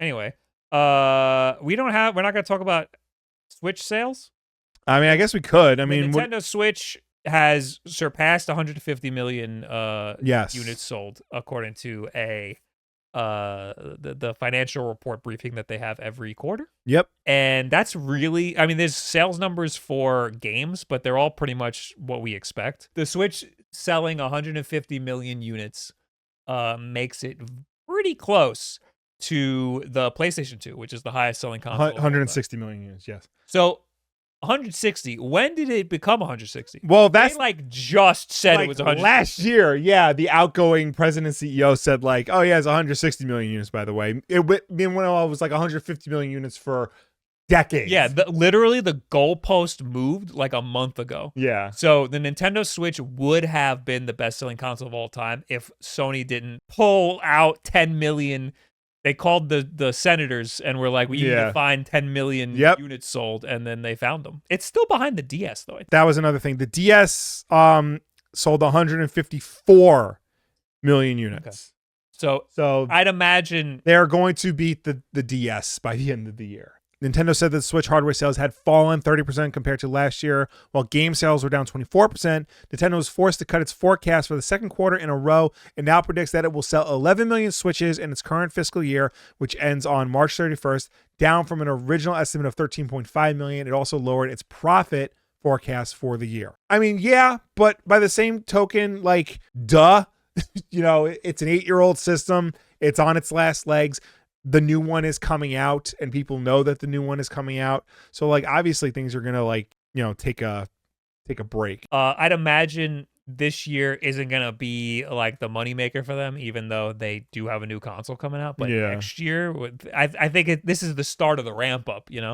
Anyway, we're not going to talk about Switch sales. I mean, I guess we could. I mean, Nintendo Switch has surpassed 150 million units sold, according to the financial report briefing that they have every quarter. Yep. And that's really, I mean, there's sales numbers for games, but they're all pretty much what we expect. The Switch selling 150 million units makes it pretty close to the PlayStation 2, which is the highest selling console. 160 million units, yes. So 160. When did it become 160? Well, that's they just said it was 160. Last year. Yeah, the outgoing president CEO said oh yeah, it's 160 million units. By the way, meanwhile, it was 150 million units for decades. Yeah, literally the goalpost moved a month ago. Yeah. So the Nintendo Switch would have been the best-selling console of all time if Sony didn't pull out 10 million. They called the senators and were like, we need to find 10 million units sold, and then they found them. It's still behind the DS, though. That was another thing. The DS sold 154 million units. Okay. So I'd imagine they're going to beat the DS by the end of the year. Nintendo said that Switch hardware sales had fallen 30% compared to last year, while game sales were down 24%. Nintendo was forced to cut its forecast for the second quarter in a row and now predicts that it will sell 11 million Switches in its current fiscal year, which ends on March 31st, down from an original estimate of 13.5 million. It also lowered its profit forecast for the year. I mean, yeah, but by the same token, duh, it's an 8-year-old system. It's on its last legs. The new one is coming out and people know that the new one is coming out. So obviously things are going to take a break. I'd imagine this year isn't going to be the moneymaker for them, even though they do have a new console coming out. But next year, I think this is the start of the ramp up,